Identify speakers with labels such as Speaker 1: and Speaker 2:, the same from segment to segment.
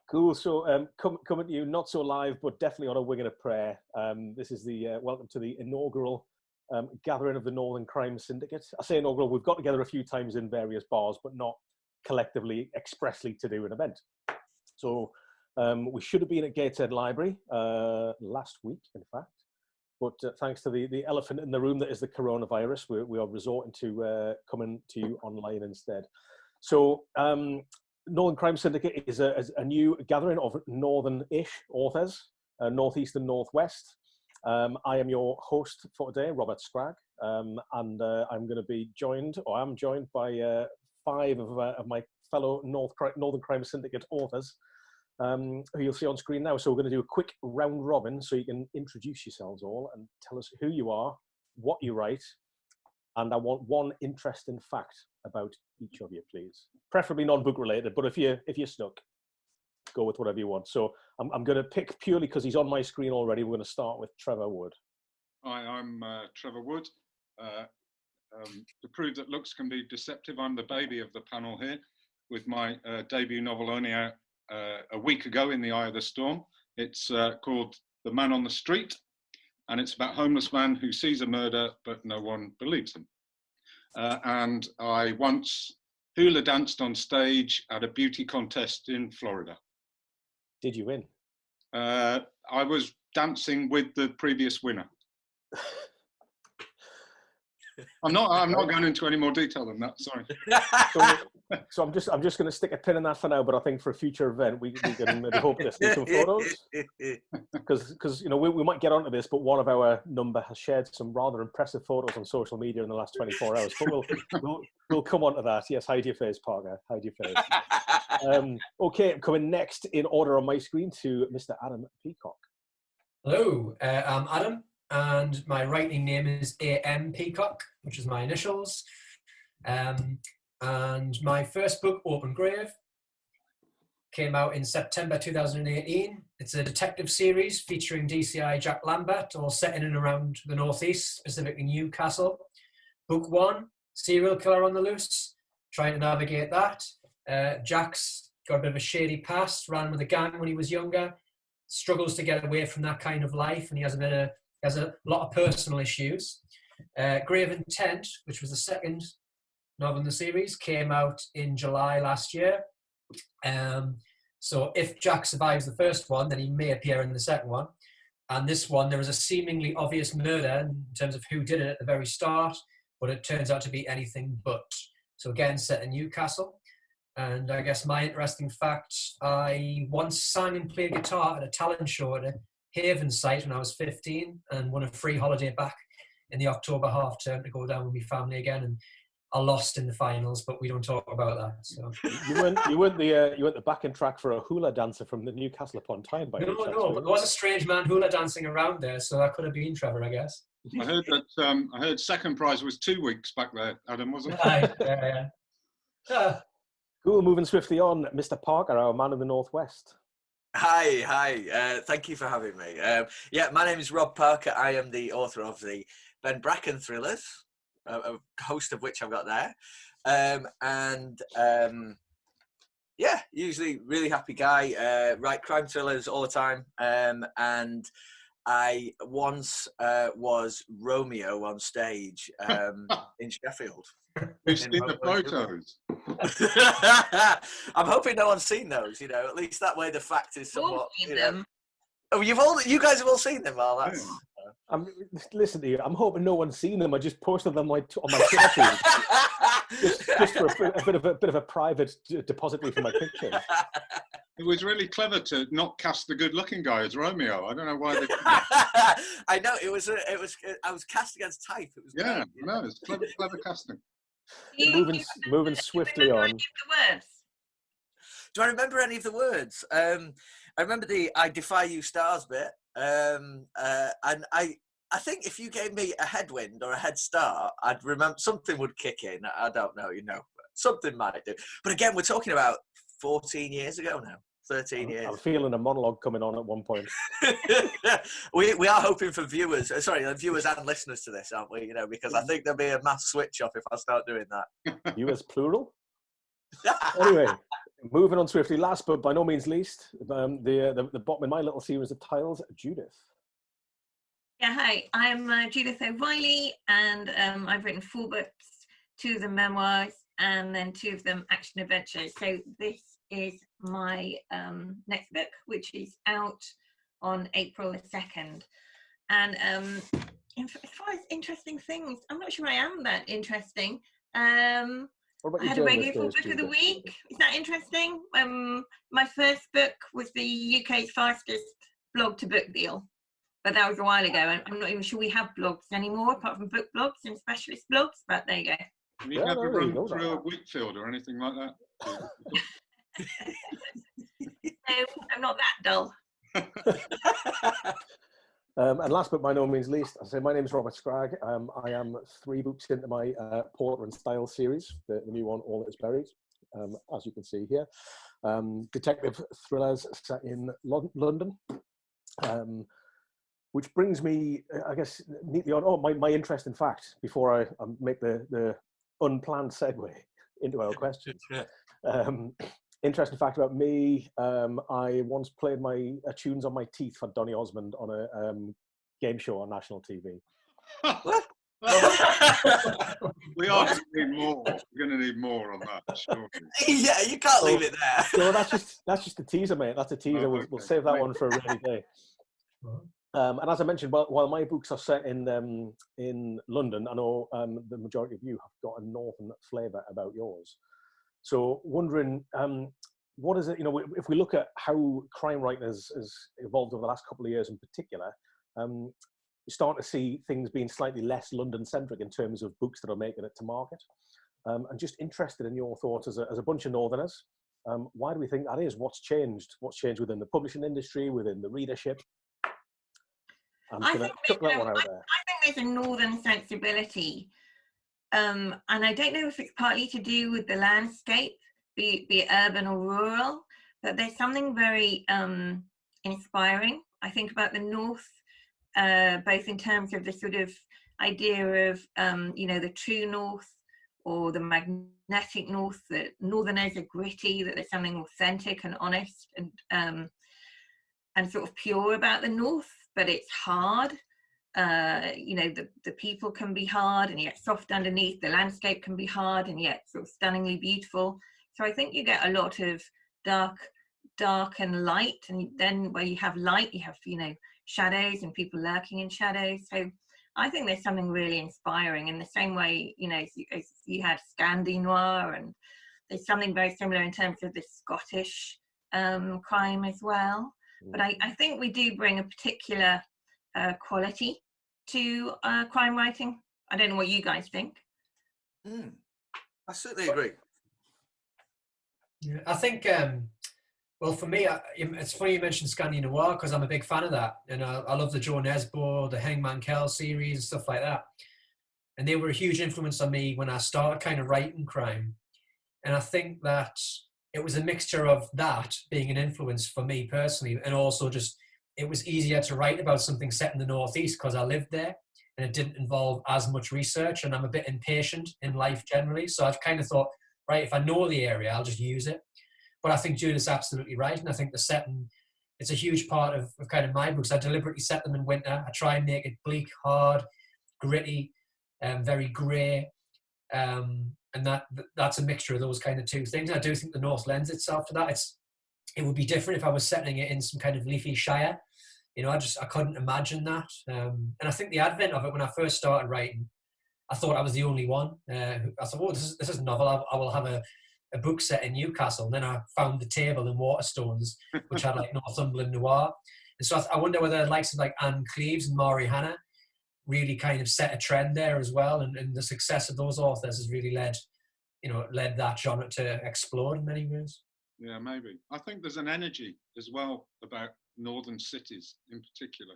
Speaker 1: Cool. So coming to you, not so live, but definitely on a wing and a prayer. This is the welcome to the inaugural gathering of the Northern Crime Syndicate. I say inaugural, we've got together a few times in various bars, but not collectively, expressly to do an event. So we should have been at Gateshead Library last week, in fact. But thanks to the elephant in the room that is the coronavirus, we are resorting to coming to you online instead. So Northern Crime Syndicate is a new gathering of northern-ish authors, northeast and northwest. I am your host for today, Robert Scragg, and I'm going to be joined, or I'm joined by 5 of my fellow Northern Crime Syndicate authors, who you'll see on screen now. So we're going to do a quick round robin so you can introduce yourselves all and tell us who you are, what you write, and I want one interesting fact about each of you, please. Preferably non-book related, but if you're stuck, go with whatever you want. So I'm going to pick purely because he's on my screen already. We're going to start with Trevor Wood.
Speaker 2: Hi, I'm Trevor Wood. To prove that looks can be deceptive, I'm the baby of the panel here, with my debut novel only out a week ago, In the Eye of the Storm. It's called The Man on the Street, and it's about a homeless man who sees a murder, but no one believes him. And I once hula danced on stage at a beauty contest in Florida.
Speaker 1: Did you win?
Speaker 2: I was dancing with the previous winner. I'm not going into any more detail than that. Sorry.
Speaker 1: So I'm just going to stick a pin in that for now. But I think for a future event, we can maybe hope to see some photos, because we might get onto this. But one of our number has shared some rather impressive photos on social media in the last 24 hours. But we'll come on to that. Yes, hide your face, Parker. Hide your face. Okay, coming next in order on my screen to Mr. Adam Peacock.
Speaker 3: Hello, I'm Adam. And my writing name is A.M. Peacock, which is my initials. And my first book, Open Grave, came out in September 2018. It's a detective series featuring DCI Jack Lambert, all set in and around the Northeast, specifically Newcastle. Book 1, serial killer on the loose, trying to navigate that. Jack's got a bit of a shady past, ran with a gang when he was younger, struggles to get away from that kind of life, and he has a lot of personal issues. Grave Intent, which was the second novel in the series, came out in July last year. So if Jack survives the first one, then he may appear in the second one. And this one, there is a seemingly obvious murder in terms of who did it at the very start, but it turns out to be anything but. So again, set in Newcastle. And I guess my interesting fact, I once sang and played guitar at a talent show at a Haven site when I was 15, and won a free holiday back in the October half term to go down with my family again, and I lost in the finals, but we don't talk about that. So
Speaker 1: you weren't the backing track for a hula dancer from the Newcastle upon Tyne, by any chance?
Speaker 3: No, but there was a strange man hula dancing around there, so that could have been Trevor, I guess.
Speaker 2: I heard that. I heard second prize was 2 weeks back there, Adam, wasn't it?
Speaker 3: Yeah.
Speaker 1: Cool. Moving swiftly on, Mr. Parker, our man in the Northwest.
Speaker 4: Hi. Thank you for having me. My name is Rob Parker. I am the author of the Ben Bracken thrillers, a host of which I've got there. Usually really happy guy. Write crime thrillers all the time. And I once was Romeo on stage in Sheffield.
Speaker 2: We've seen the photos.
Speaker 4: I'm hoping no one's seen those. At least that way the fact is somewhat. Oh, you guys have all seen them. Well, that's.
Speaker 1: Listen to you. I'm hoping no one's seen them. I just posted them on my Twitter feed, just for a bit of a private depository for my picture.
Speaker 2: It was really clever to not cast the good-looking guy as Romeo. I don't know why they.
Speaker 4: I know it was. I was cast against type. It was.
Speaker 2: Yeah, no, it's clever casting.
Speaker 1: Moving swiftly on.
Speaker 4: Do I remember any of the words? I remember the "I defy you stars" bit, and I think if you gave me a headwind or a head start, I'd remember something would kick in. I don't know, something might do. But again, we're talking about 14 years ago now. 13 years. I'm
Speaker 1: feeling a monologue coming on at one point.
Speaker 4: we are hoping for viewers and listeners to this, aren't we? Because I think there'll be a mass switch off if I start doing that.
Speaker 1: Viewers plural? Anyway, moving on swiftly, last but by no means least, the bottom in my little series of tiles, Judith.
Speaker 5: Yeah, hi, I'm Judith O'Reilly, and I've written 4 books, 2 of them memoirs, and then 2 of them action adventures. So this is my next book, which is out on April the 2nd. And as far as interesting things, I'm not sure I am that interesting. I had a regular book of the week. Is that interesting? My first book was the UK's fastest blog to book deal, but that was a while ago. I'm not even sure we have blogs anymore, apart from book blogs and specialist blogs, but there you go.
Speaker 2: Have you never run through a Whitfield or anything like that?
Speaker 5: No, I'm not that dull.
Speaker 1: And last but by no means least, I say my name is Robert Scragg. I am 3 books into my Porter and Style series, the new one, All That Is Buried, as you can see here. Detective thrillers set in London, which brings me, I guess, neatly on my interest in fact, before I make the unplanned segue into our questions. Interesting fact about me, I once played my tunes on my teeth for Donny Osmond on a game show on national TV.
Speaker 2: We are going to need more. We're going to need more on that, surely.
Speaker 4: Yeah, you can't leave it there.
Speaker 1: So that's just a teaser, mate. That's a teaser.
Speaker 2: Oh, okay.
Speaker 1: We'll save that one for a rainy day. And as I mentioned, while my books are set in London, I know the majority of you have got a northern flavour about yours. So wondering, what is it, if we look at how crime writing has evolved over the last couple of years in particular, you're starting to see things being slightly less London-centric in terms of books that are making it to market. I'm just interested in your thoughts as a bunch of northerners. Why do we think that is? What's changed? What's changed within the publishing industry, within the readership?
Speaker 5: I think there's a northern sensibility. And I don't know if it's partly to do with the landscape, be it urban or rural, but there's something very inspiring. I think about the north, both in terms of the sort of idea of, the true north or the magnetic north, that northerners are gritty, that there's something authentic and honest and sort of pure about the north, but it's hard. The people can be hard and yet soft underneath. The landscape can be hard and yet sort of stunningly beautiful. So I think you get a lot of dark and light, and then where you have light, you have shadows and people lurking in shadows. So I think there's something really inspiring in the same way as you had Scandi Noir, and there's something very similar in terms of the Scottish crime as well. But I think we do bring a particular quality to crime writing. I don't know what you guys think.
Speaker 4: I certainly agree.
Speaker 3: Yeah, I think, well, for me, it's funny you mentioned Scandi Noir, because I'm a big fan of that. And I love the Joe Nesbo, the Hangman Kell series, and stuff like that. And they were a huge influence on me when I started kind of writing crime. And I think that it was a mixture of that being an influence for me personally, and also just it was easier to write about something set in the Northeast because I lived there and it didn't involve as much research, and I'm a bit impatient in life generally. So I've kind of thought, right, if I know the area, I'll just use it. But I think Judith's absolutely right. And I think the setting, it's a huge part of kind of my books. I deliberately set them in winter. I try and make it bleak, hard, gritty, very grey. And that's a mixture of those kind of two things. I do think the North lends itself to that. It would be different if I was setting it in some kind of leafy shire. I couldn't imagine that. And I think the advent of it, when I first started writing, I thought I was the only one. I thought, this is a novel. I will have a book set in Newcastle. And then I found The Table in Waterstones, which had like Northumberland noir. And so I wonder whether the likes of like Anne Cleves and Maury Hannah really kind of set a trend there as well. And the success of those authors has really led that genre to explode in many ways.
Speaker 2: Yeah, maybe. I think there's an energy as well about northern cities in particular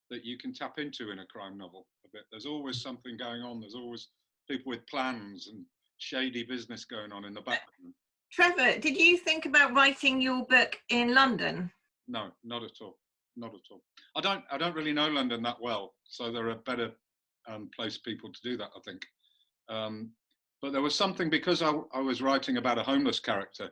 Speaker 2: that you can tap into in a crime novel a bit. There's always something going on. There's always people with plans and shady business going on in the background.
Speaker 5: Trevor, did you think about writing your book in London?
Speaker 2: No, not at all. Not at all. I don't really know London that well, so there are better placed people to do that, I think. But there was something, because I was writing about a homeless character,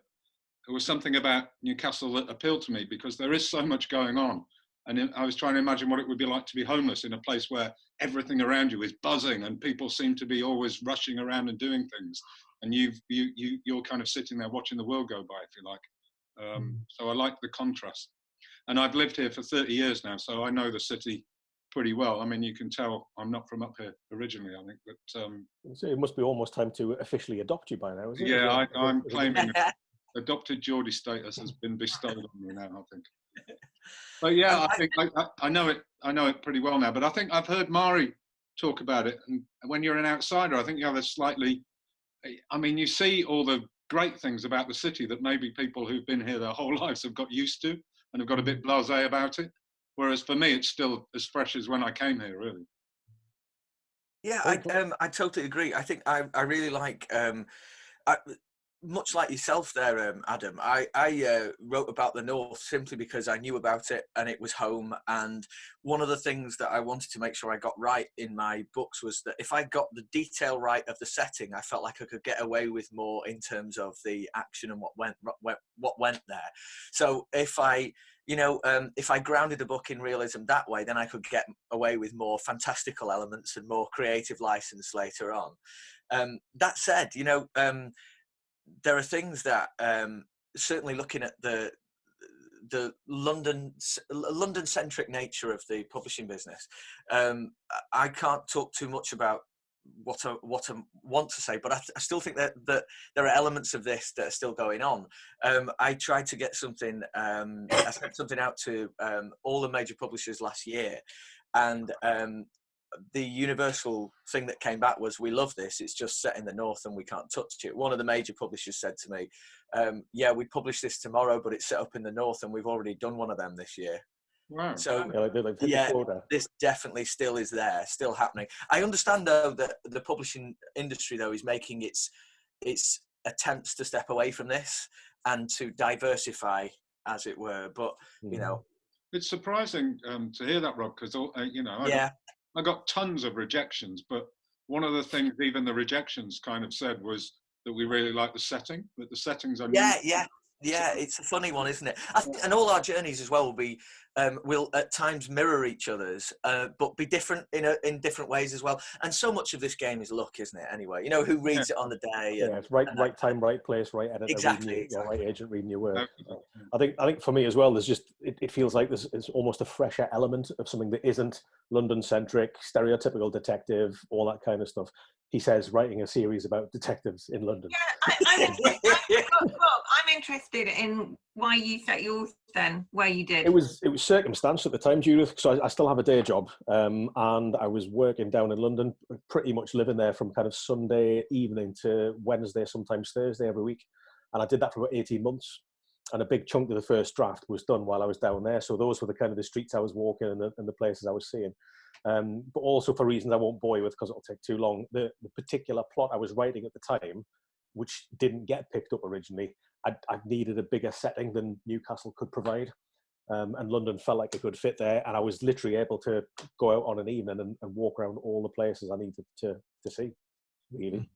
Speaker 2: there was something about Newcastle that appealed to me, because there is so much going on. And I was trying to imagine what it would be like to be homeless in a place where everything around you is buzzing and people seem to be always rushing around and doing things. And you're kind of sitting there watching the world go by, if you like. So I like the contrast. And I've lived here for 30 years now, so I know the city pretty well. I mean, you can tell I'm not from up here originally, I think. But
Speaker 1: so it must be almost time to officially adopt you by now, is it?
Speaker 2: Yeah, I'm claiming adopted Geordie status has been bestowed on me now, I think. But yeah, I think I know it pretty well now. But I think I've heard Mari talk about it, and when you're an outsider, I think you have a slightly. I mean, you see all the great things about the city that maybe people who've been here their whole lives have got used to and have got a bit blasé about it. Whereas for me, it's still as fresh as when I came here, really.
Speaker 4: Yeah, I totally agree. I think I really like. Much like yourself there, Adam, I wrote about the North simply because I knew about it and it was home. And one of the things that I wanted to make sure I got right in my books was that if I got the detail right of the setting, I felt like I could get away with more in terms of the action and what went there. So if I grounded the book in realism that way, then I could get away with more fantastical elements and more creative license later on. That said, there are things that certainly looking at the London-centric nature of the publishing business, I can't talk too much about what I want to say, but I still think that there are elements of this that are still going on. I tried to get something, I sent something out to all the major publishers last year, and the universal thing that came back was, we love this, it's just set in the North and we can't touch it. One of the major publishers said to me, yeah, we publish this tomorrow, but it's set up in the North and we've already done one of them this year.
Speaker 2: Wow.
Speaker 4: So yeah, this definitely still is there, still happening. I understand though that the publishing industry though is making its attempts to step away from this and to diversify, as it were, but
Speaker 2: it's surprising to hear that, Rob, because I got tons of rejections, but one of the things even the rejections kind of said was that we really like the setting, that the settings are
Speaker 4: Yeah, it's a funny one, isn't it? And all our journeys as well will at times mirror each other's, but be different in different ways as well. And so much of this game is luck, isn't it? Anyway, who reads it on the day?
Speaker 1: And, it's right time, right place, right editor,
Speaker 4: exactly.
Speaker 1: Right agent reading your work. I think for me as well, there's just it feels like it's almost a fresher element of something that isn't London-centric, stereotypical detective, all that kind of stuff. He says, writing a series about detectives in London.
Speaker 5: Yeah, I'm interested in why you set yours then, where you did.
Speaker 1: It was circumstantial at the time, Judith, because I still have a day job, and I was working down in London, pretty much living there from kind of Sunday evening to Wednesday, sometimes Thursday every week. And I did that for about 18 months. And a big chunk of the first draft was done while I was down there. So those were the kind of the streets I was walking and the places I was seeing. But also for reasons I won't bore you with because it'll take too long, the particular plot I was writing at the time, which didn't get picked up originally, I needed a bigger setting than Newcastle could provide. And London felt like a good fit there. And I was literally able to go out on an evening and walk around all the places I needed to see, really.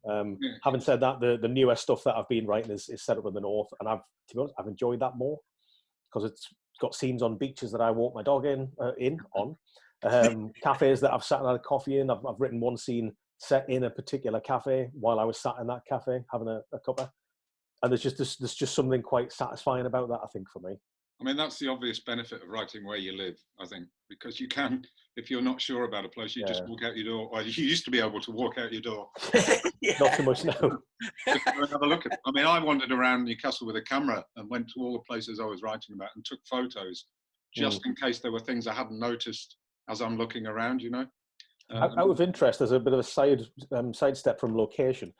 Speaker 1: Having said that, the newer stuff that I've been writing is set up in the North. And to be honest, I've enjoyed that more because it's got scenes on beaches that I walk my dog on. Cafes that I've sat and had a coffee in. I've written one scene set in a particular cafe while I was sat in that cafe having a cuppa, and there's just something quite satisfying about that, I think, for me.
Speaker 2: I mean, that's the obvious benefit of writing where you live, I think, because you can, if you're not sure about a place, you just walk out your door. Or you used to be able to walk out your door.
Speaker 1: Not so much now.
Speaker 2: Just go and have a look at it. I mean, I wandered around Newcastle with a camera and went to all the places I was writing about and took photos just in case there were things I hadn't noticed as I'm looking around,
Speaker 1: Out of interest, there's a bit of a sidestep from location.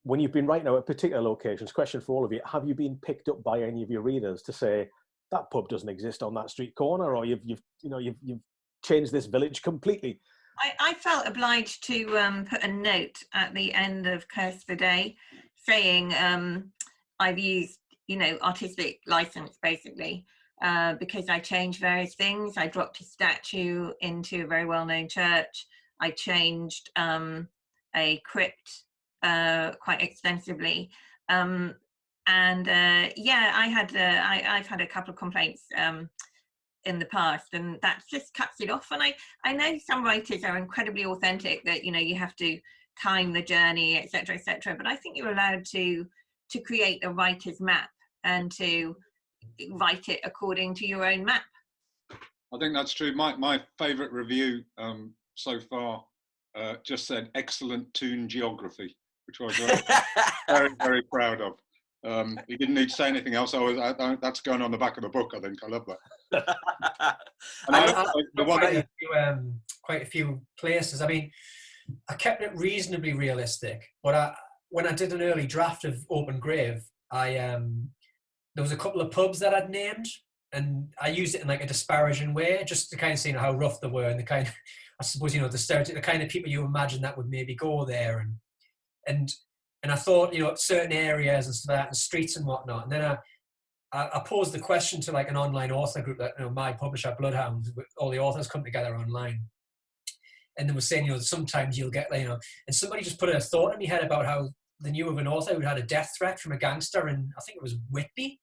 Speaker 1: When you've been writing out at particular locations, question for all of you, have you been picked up by any of your readers to say, that pub doesn't exist on that street corner, or you've changed this village completely?
Speaker 5: I felt obliged to put a note at the end of Curse the Day saying I've used, artistic license, basically. Because I changed various things. I dropped a statue into a very well-known church. I changed a crypt quite extensively. And And yeah, I've had a couple of complaints in the past, and that just cuts it off. And I know some writers are incredibly authentic, that you have to time the journey, etc., etc. But I think you're allowed to create a writer's map and to write it according to your own map.
Speaker 2: I think that's true. My favourite review so far just said excellent toon geography, which I was very, very proud of. He didn't need to say anything else. That's going on the back of the book, I think. I love that.
Speaker 3: Quite a few places. I mean, I kept it reasonably realistic, but when I did an early draft of Open Grave, there was a couple of pubs that I'd named, and I used it in like a disparaging way, just to kind of see how rough they were, and the kind of, I suppose, the stereotype, the kind of people you imagine that would maybe go there, and I thought, certain areas and stuff like that, and streets and whatnot. And then I posed the question to like an online author group that, my publisher, Bloodhound, all the authors come together online. And they were saying, sometimes you'll get, and somebody just put a thought in my head about how they knew of an author who had a death threat from a gangster, and I think it was Whitby.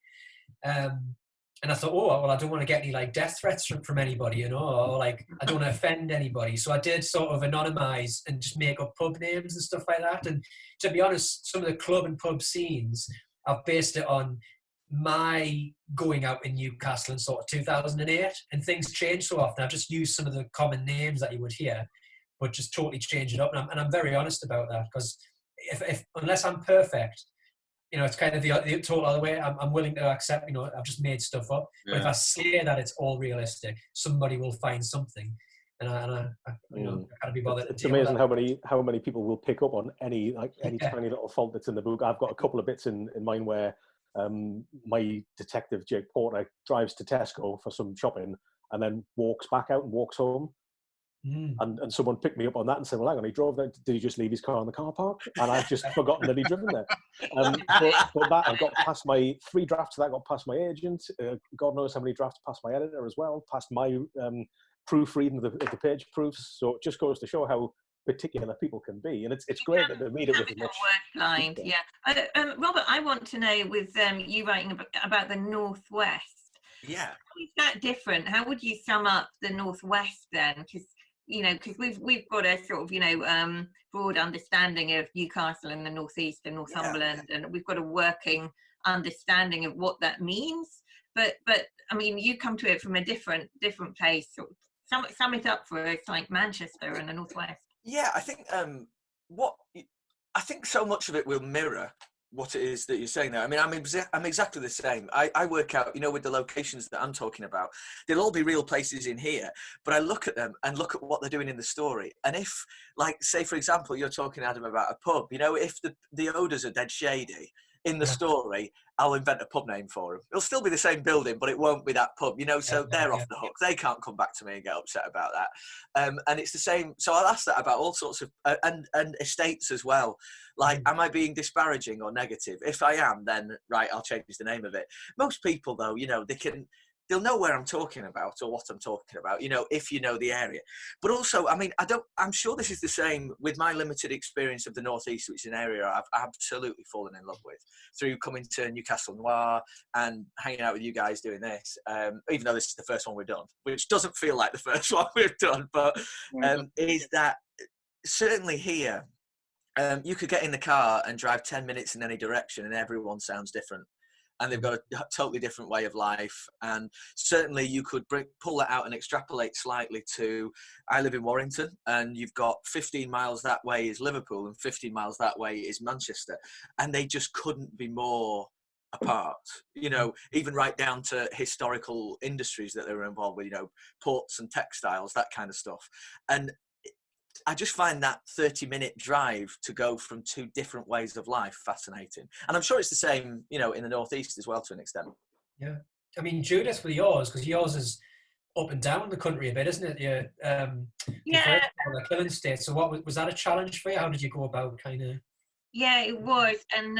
Speaker 3: And I thought, I don't want to get any like death threats from anybody, or like I don't want to offend anybody. So I did sort of anonymize and just make up pub names and stuff like that. And to be honest, some of the club and pub scenes, I've based it on my going out in Newcastle in sort of 2008, and things change so often. I've just used some of the common names that you would hear, but just totally change it up. And I'm very honest about that, because if unless I'm perfect, it's kind of the total other way. I'm willing to accept, I've just made stuff up. Yeah. But if I say that it's all realistic, somebody will find something, and I can't be bothered.
Speaker 1: It's amazing how many people will pick up on any tiny little fault that's in the book. I've got a couple of bits in mine where my detective Jake Porter drives to Tesco for some shopping and then walks back out and walks home. And someone picked me up on that and said, well, hang on, he drove there. Did he just leave his car in the car park? And I've just forgotten that he'd driven there. But that, I got past my 3 drafts that got past my agent. God knows how many drafts past my editor as well, past my proofreading of the page proofs. So it just goes to show how particular people can be. And it's great that they read it with as much.
Speaker 5: Word blind, yeah. Robert, I want to know, with you writing about the Northwest.
Speaker 4: Yeah.
Speaker 5: How is that different? How would you sum up the Northwest then? Because we've got a sort of broad understanding of Newcastle and the Northeast and Northumberland, and we've got a working understanding of what that means. But I mean, you come to it from a different place. So sum it up for us, like Manchester and the Northwest.
Speaker 4: Yeah, I think I think so much of it will mirror what it is that you're saying there. I mean, I'm exactly the same. I work out, with the locations that I'm talking about, they'll all be real places in here, but I look at them and look at what they're doing in the story. And if, like, say, for example, you're talking, Adam, about a pub, if the odours are dead shady in the story, I'll invent a pub name for them. It'll still be the same building, but it won't be that pub, so they're off the hook. They can't come back to me and get upset about that. And it's the same. So I'll ask that about all sorts of, and estates as well. Like, am I being disparaging or negative? If I am, then right, I'll change the name of it. Most people, though, they'll know where I'm talking about or what I'm talking about, if you know the area. But also, I mean, I'm sure this is the same with my limited experience of the Northeast, which is an area I've absolutely fallen in love with through coming to Newcastle Noir and hanging out with you guys doing this, even though this is the first one we've done, which doesn't feel like the first one we've done, but is that certainly here, you could get in the car and drive 10 minutes in any direction and everyone sounds different. And they've got a totally different way of life. And certainly you could pull that out and extrapolate slightly to, I live in Warrington, and you've got 15 miles that way is Liverpool and 15 miles that way is Manchester. And they just couldn't be more apart, even right down to historical industries that they were involved with, ports and textiles, that kind of stuff. And I just find that 30-minute drive to go from 2 different ways of life fascinating. And I'm sure it's the same, in the Northeast as well, to an extent.
Speaker 3: Yeah. I mean, Judith, with yours, because yours is up and down the country a bit, isn't it? The killing state. So what was that a challenge for you? How did you go about kind of?
Speaker 5: Yeah, it was. And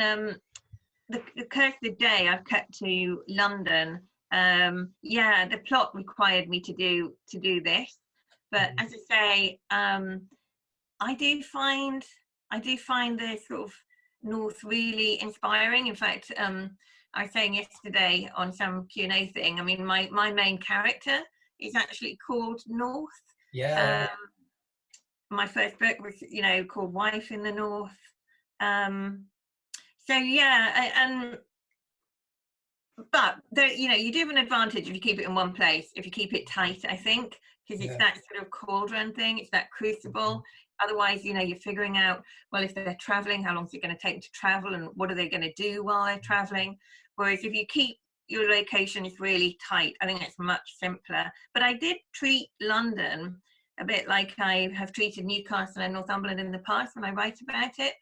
Speaker 5: the Curse of the Day I've kept to London. The plot required me to do this. But as I say, I do find the sort of North really inspiring. In fact, I was saying yesterday on some Q&A thing, I mean, my main character is actually called North.
Speaker 3: Yeah.
Speaker 5: My first book was, you know, called Wife in the North. So yeah, but there, you know, you do have an advantage if you keep it in one place, if you keep it tight, I think, because it's that sort of cauldron thing, it's that crucible. Otherwise, you know, you're figuring out, well, if they're traveling, how long is it going to take to travel, and what are they going to do while they're traveling? Whereas if you keep your locations really tight, I think it's much simpler. But I did treat London a bit like I have treated Newcastle and Northumberland in the past when I write about it.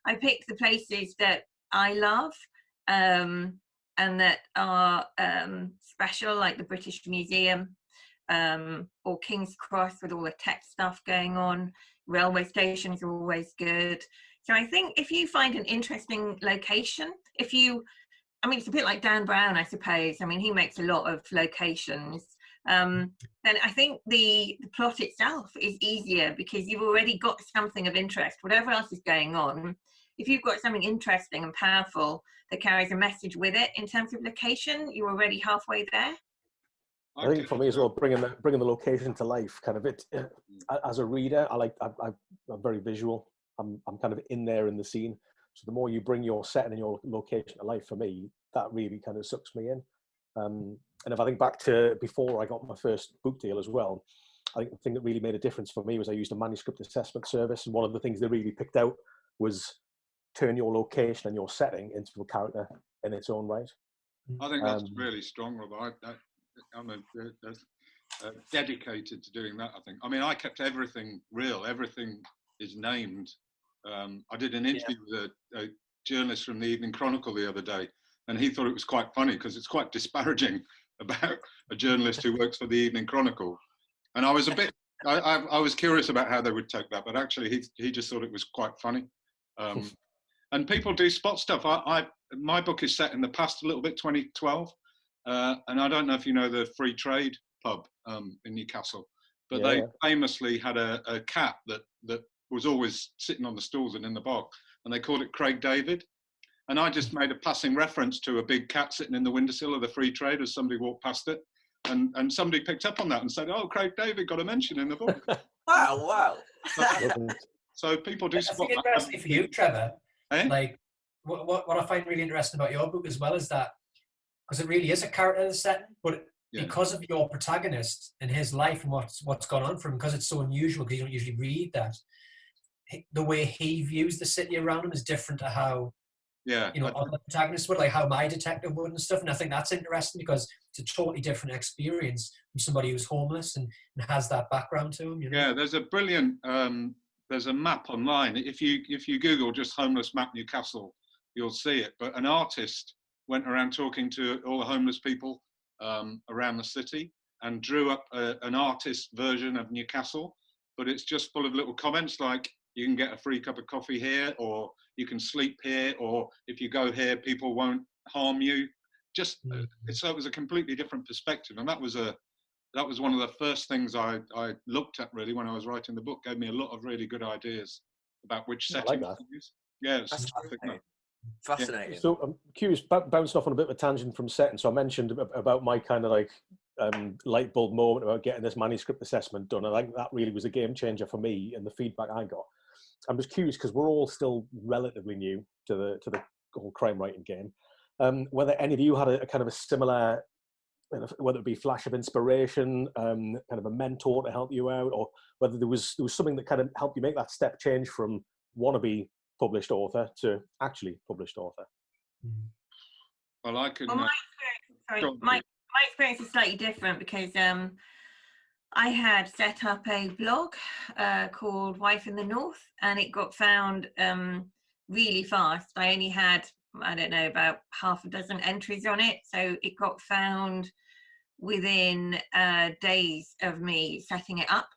Speaker 5: I pick the places that I love, and that are special, like the British Museum, or King's Cross with all the tech stuff going on. Railway stations are always good. So I think if you find an interesting location, I mean, it's a bit like Dan Brown, I suppose. I mean, he makes a lot of locations. Then I think the plot itself is easier because you've already got something of interest. Whatever else is going on, if you've got something interesting and powerful that carries a message with it in terms of location, you're already halfway there.
Speaker 1: I think for me as well, bringing the location to life, kind of it. As a reader, I'm very visual. I'm kind of in there in the scene. So the more you bring your setting and your location to life, for me, that really kind of sucks me in. And if I think back to before I got my first book deal as well, I think the thing that really made a difference for me was I used a manuscript assessment service, and one of the things they really picked out was turn your location and your setting into a character in its own right.
Speaker 2: I think that's really strong, Rob. I'm dedicated to doing that, I think. I mean, I kept everything real. Everything is named. I did an interview with a journalist from the Evening Chronicle the other day, and he thought it was quite funny because it's quite disparaging about a journalist who works for the Evening Chronicle. And I was a bit, I was curious about how they would take that, but actually he just thought it was quite funny. And people do spot stuff. My book is set in the past a little bit, 2012. And I don't know if you know the Free Trade pub in Newcastle, but they famously had a cat that was always sitting on the stools and in the bar, and they called it Craig David. And I just made a passing reference to a big cat sitting in the windowsill of the Free Trade as somebody walked past it. And somebody picked up on that and said, "Oh, Craig David got a mention in the book."
Speaker 4: Wow.
Speaker 2: So people do spot that.
Speaker 3: Interesting for you, Trevor. Like, what I find really interesting about your book as well is that, because it really is a character in the setting, but because of your protagonist and his life and what's gone on for him, because it's so unusual, because you don't usually read that, the way he views the city around him is different to how other protagonists would, like how my detective would and stuff. And I think that's interesting because it's a totally different experience from somebody who's homeless and has that background to him. You know?
Speaker 2: Yeah, there's a brilliant there's a map online. If you Google just homeless map Newcastle, you'll see it. But an artist went around talking to all the homeless people around the city and drew up an artist version of Newcastle. But it's just full of little comments like, you can get a free cup of coffee here, or you can sleep here, or if you go here, people won't harm you. So it was a completely different perspective. And that was one of the first things I looked at really when I was writing the book. Gave me a lot of really good ideas about which settings to use. Yeah, it's
Speaker 4: fascinating.
Speaker 1: So I'm curious, bouncing off on a bit of a tangent from setting. So I mentioned about my kind of like light bulb moment about getting this manuscript assessment done. I think that really was a game changer for me and the feedback I got. I'm just curious because we're all still relatively new to the whole crime writing game. Whether any of you had a kind of a similar, whether it be flash of inspiration, kind of a mentor to help you out, or whether there was something that kind of helped you make that step change from wannabe published author to actually published author.
Speaker 2: Well, I can.
Speaker 5: Well, my experience is slightly different because I had set up a blog called Wife in the North, and it got found really fast. I only had, I don't know, about half a dozen entries on it, so it got found within days of me setting it up.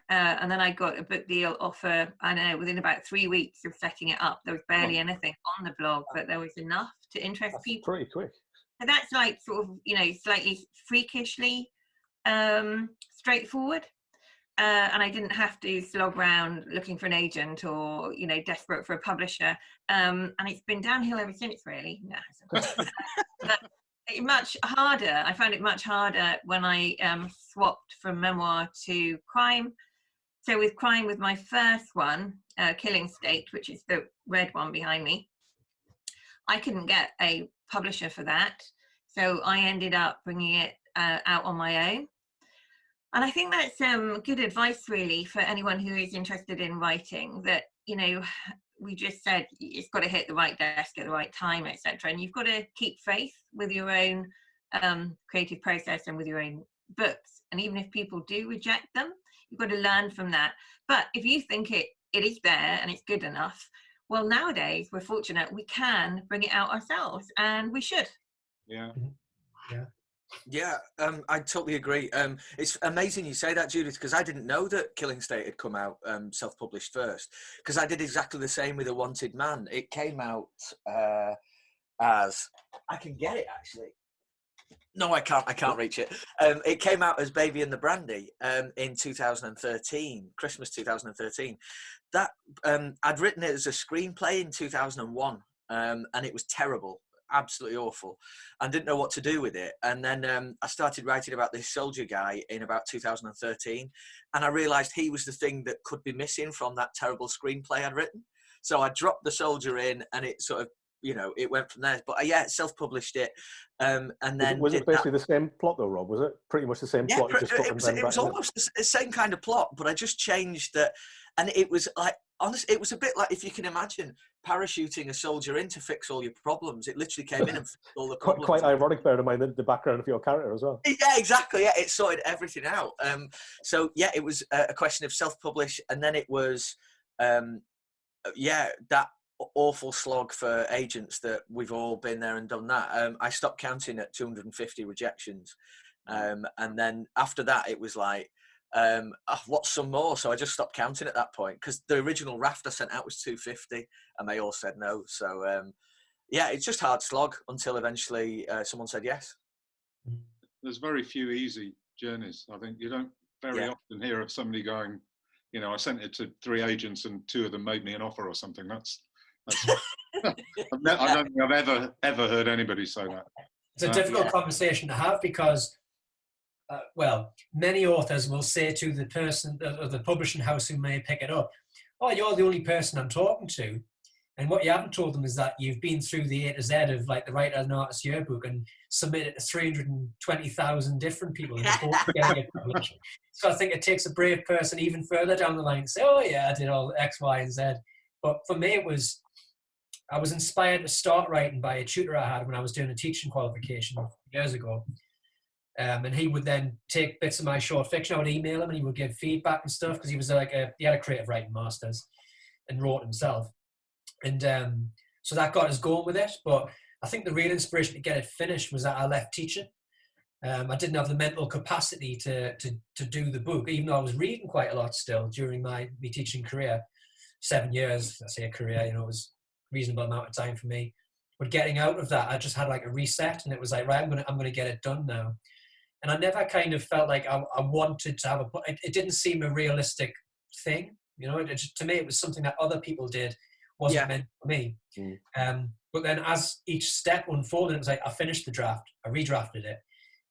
Speaker 5: And then I got a book deal offer, I don't know, within about 3 weeks of setting it up. There was barely anything on the blog, but there was enough to interest people.
Speaker 1: Pretty quick.
Speaker 5: So that's like sort of, slightly freakishly straightforward. and I didn't have to slog around looking for an agent or, you know, desperate for a publisher. And it's been downhill ever since, really. No, but much harder. I found it much harder when I swapped from memoir to crime. So with crime, with my first one, Killing State, which is the red one behind me, I couldn't get a publisher for that. So I ended up bringing it out on my own. And I think that's good advice, really, for anyone who is interested in writing, that, you know, we just said it's got to hit the right desk at the right time, etc. And you've got to keep faith with your own creative process and with your own books. And even if people do reject them, you've got to learn from that. But if you think it is there and it's good enough, well, nowadays we're fortunate we can bring it out ourselves, and we should.
Speaker 2: Yeah.
Speaker 3: Yeah.
Speaker 4: Yeah, I totally agree. It's amazing you say that, Judith, because I didn't know that Killing State had come out self-published first, because I did exactly the same with A Wanted Man. It came out as... I can get it, actually. No, I can't reach it. It came out as Baby and the Brandy in 2013, Christmas 2013. That I'd written it as a screenplay in 2001, and it was terrible. Absolutely awful, and didn't know what to do with it. And then I started writing about this soldier guy in about 2013, and I realized he was the thing that could be missing from that terrible screenplay I'd written. So I dropped the soldier in, and it sort of, you know, it went from there. But yeah, self-published it, and then
Speaker 1: was it basically the same plot though, Rob? Was it pretty much the same plot?
Speaker 4: It was almost the same kind of plot, but I just changed that. And it was like, honestly, it was a bit like, if you can imagine parachuting a soldier in to fix all your problems. It literally came in and fixed all the problems.
Speaker 1: Quite ironic, bearing in mind the background of your character as well.
Speaker 4: Yeah, exactly. Yeah, it sorted everything out. So yeah, it was a question of self-publish, and then it was, that awful slog for agents that we've all been there and done that. I stopped counting at 250 rejections, and then after that, it was like, what's some more? So I just stopped counting at that point, because the original raft I sent out was 250 and they all said no. So yeah, it's just hard slog until eventually someone said yes.
Speaker 2: There's very few easy journeys. I think you don't very often hear of somebody going, you know, I sent it to 3 agents and 2 of them made me an offer or something. That's I don't think I've ever heard anybody say that.
Speaker 3: It's a difficult conversation to have, because many authors will say to the person, the publishing house who may pick it up, "Oh, you're the only person I'm talking to." And what you haven't told them is that you've been through the A to Z of like the Writer and Artist Yearbook and submitted to 320,000 different people before getting it published. So I think it takes a brave person even further down the line to say, "Oh yeah, I did all X, Y, and Z." But for me, I was inspired to start writing by a tutor I had when I was doing a teaching qualification years ago. And he would then take bits of my short fiction. I would email him and he would give feedback and stuff, because he was he had a creative writing master's and wrote himself. And so that got us going with it. But I think the real inspiration to get it finished was that I left teaching. I didn't have the mental capacity to do the book, even though I was reading quite a lot still during my teaching career. 7 years, I say a career, you know, it was a reasonable amount of time for me. But getting out of that, I just had like a reset, and it was like, right, I'm gonna get it done now. And I never kind of felt like I wanted to have it didn't seem a realistic thing, you know. To me, it was something that other people did, wasn't meant for me. But then as each step unfolded, it was like, I finished the draft, I redrafted it.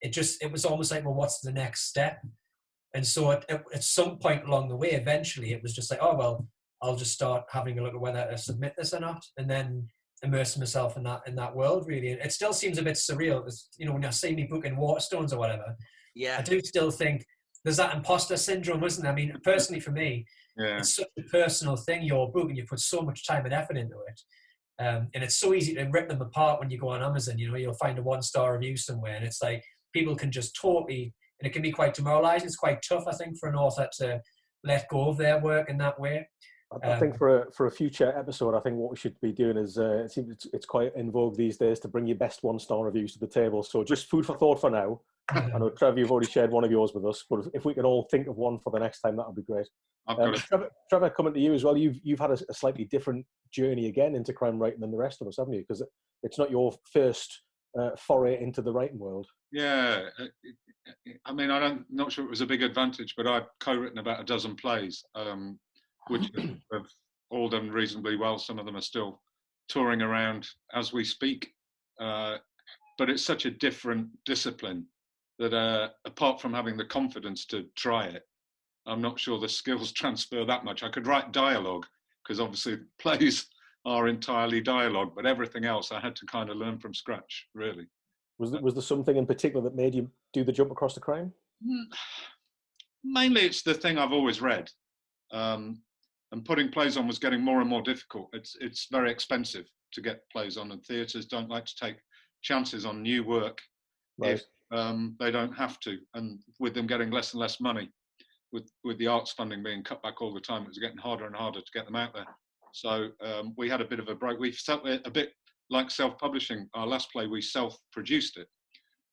Speaker 3: It was almost like, well, what's the next step? And so at some point along the way, eventually, it was just like, oh, well, I'll just start having a look at whether to submit this or not, and then immerse myself in that world, really. It still seems a bit surreal, you know, when I see me booking Waterstones or whatever. Yeah, I do still think there's that imposter syndrome, isn't there? I mean, personally for me, it's such a personal thing, your book, and you put so much time and effort into it. And it's so easy to rip them apart when you go on Amazon. You know, you'll find a 1-star review somewhere, and it's like people can just totally, and it can be quite demoralizing. It's quite tough, I think, for an author to let go of their work in that way.
Speaker 1: I think for a future episode, I think what we should be doing is it seems it's quite in vogue these days to bring your best 1-star reviews to the table. So just food for thought for now. I know, Trevor, you've already shared one of yours with us, but if we can all think of one for the next time, that would be great. Trevor, coming to you as well, you've had a slightly different journey again into crime writing than the rest of us, haven't you? Because it's not your first foray into the writing world?
Speaker 2: Yeah, I mean, not sure it was a big advantage, but I've co-written about a dozen plays, which have all done reasonably well. Some of them are still touring around as we speak. But it's such a different discipline that apart from having the confidence to try it, I'm not sure the skills transfer that much. I could write dialogue, because obviously plays are entirely dialogue, but everything else I had to kind of learn from scratch, really.
Speaker 1: Was there something in particular that made you do the jump across to crime?
Speaker 2: Mainly it's the thing I've always read. And putting plays on was getting more and more difficult. It's very expensive to get plays on, and theatres don't like to take chances on new work if they don't have to. And with them getting less and less money, with the arts funding being cut back all the time, it was getting harder and harder to get them out there. So we had a bit of a break. We felt a bit like self-publishing. Our last play, we self-produced it.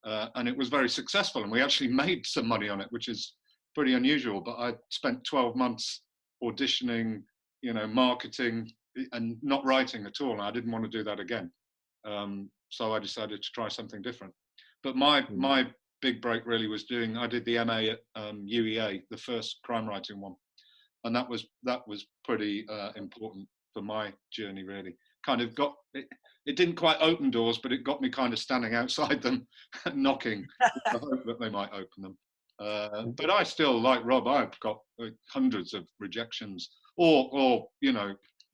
Speaker 2: And it was very successful, and we actually made some money on it, which is pretty unusual. But I spent 12 months auditioning, marketing, and not writing at all. And I didn't want to do that again. So I decided to try something different. But my big break really was I did the MA at UEA, the first crime writing one. And that was pretty important for my journey, really. Kind of it didn't quite open doors, but it got me kind of standing outside them, knocking, with the hope that they might open them. But I still, like Rob, I've got hundreds of rejections or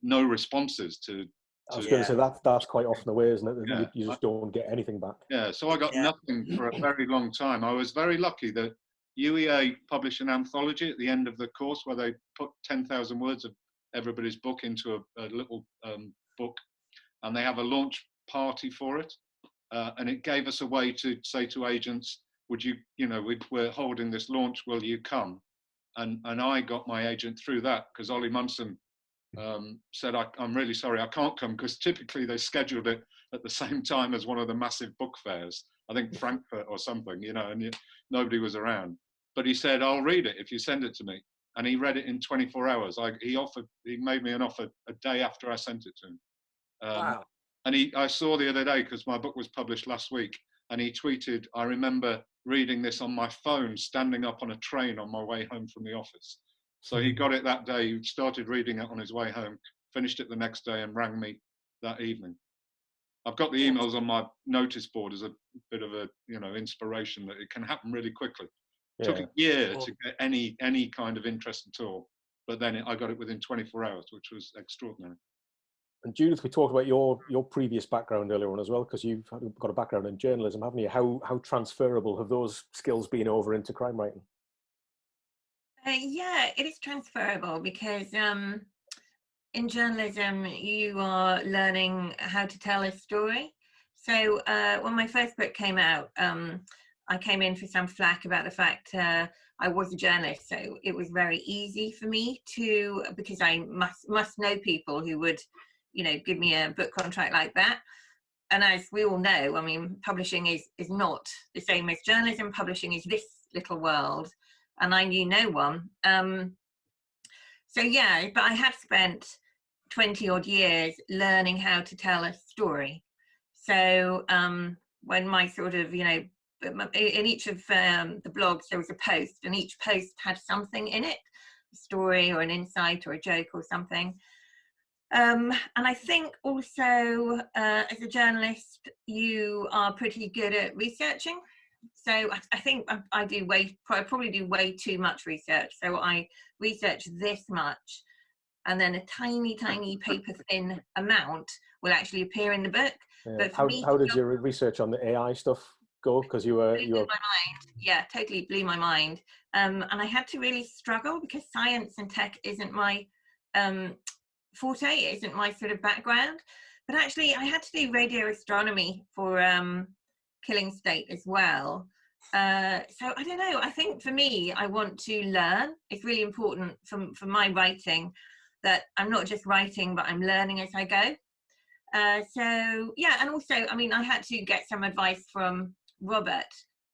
Speaker 2: no responses to.
Speaker 1: I was going to say that's quite often the way, isn't it?
Speaker 2: Yeah.
Speaker 1: You just don't get anything back.
Speaker 2: Yeah, so I got nothing for a very long time. I was very lucky that UEA published an anthology at the end of the course where they put 10,000 words of everybody's book into a little book, and they have a launch party for it. And it gave us a way to say to agents, would you, we're holding this launch, will you come? And I got my agent through that, because Ollie Munson said, I'm really sorry, I can't come, because typically they scheduled it at the same time as one of the massive book fairs, I think Frankfurt or something, and nobody was around. But he said, I'll read it if you send it to me. And he read it in 24 hours. He made me an offer a day after I sent it to him.
Speaker 4: Wow.
Speaker 2: And I saw the other day, because my book was published last week, and he tweeted, I remember reading this on my phone, standing up on a train on my way home from the office. So he got it that day, he started reading it on his way home, finished it the next day, and rang me that evening. I've got the emails on my notice board as a bit of a, inspiration that it can happen really quickly. It took a year to get any kind of interest at all, but then I got it within 24 hours, which was extraordinary.
Speaker 1: And Judith, we talked about your previous background earlier on as well, because you've got a background in journalism, haven't you? How transferable have those skills been over into crime writing?
Speaker 5: Yeah, it is transferable, because in journalism you are learning how to tell a story. So when my first book came out, I came in for some flack about the fact I was a journalist, so it was very easy for me to, because I must know people who would, give me a book contract like that. And as we all know, I mean, publishing is not the same as journalism. Publishing is this little world, and I knew no one. So yeah, but I had spent 20 odd years learning how to tell a story. So when my sort of, in each of the blogs, there was a post, and each post had something in it, a story or an insight or a joke or something. And I think also as a journalist, you are pretty good at researching. So I think I probably do way too much research. So I research this much, and then a tiny, tiny paper thin amount will actually appear in the book.
Speaker 1: Yeah.
Speaker 5: But for
Speaker 1: how did your research on the AI stuff go? Because you were
Speaker 5: my mind. Yeah, totally blew my mind. And I had to really struggle, because science and tech isn't my forte, it isn't my sort of background. But actually, I had to do radio astronomy for Killing State as well. So I don't know. I think for me, I want to learn. It's really important for my writing that I'm not just writing, but I'm learning as I go. So yeah, and also, I mean, I had to get some advice from Robert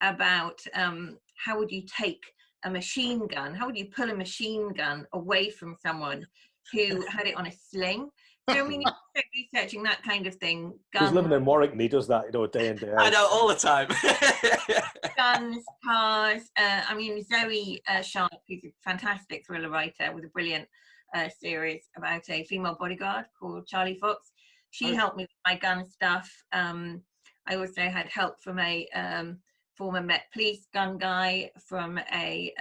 Speaker 5: about how would you take a machine gun? How would you pull a machine gun away from someone who had it on a sling? So I mean, you're also researching that kind of thing.
Speaker 1: He's living in Warwick and he does that, day in, day out.
Speaker 4: I know, all the time.
Speaker 5: Guns, cars. I mean, Zoe Sharp, who's a fantastic thriller writer with a brilliant series about a female bodyguard called Charlie Fox. She helped me with my gun stuff. I also had help from a former Met Police gun guy, from a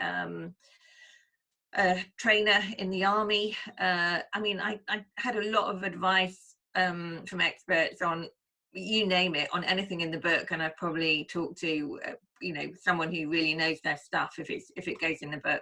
Speaker 5: trainer in the army. I mean, I had a lot of advice from experts on, you name it, on anything in the book, and I've probably talked to someone who really knows their stuff if it goes in the book.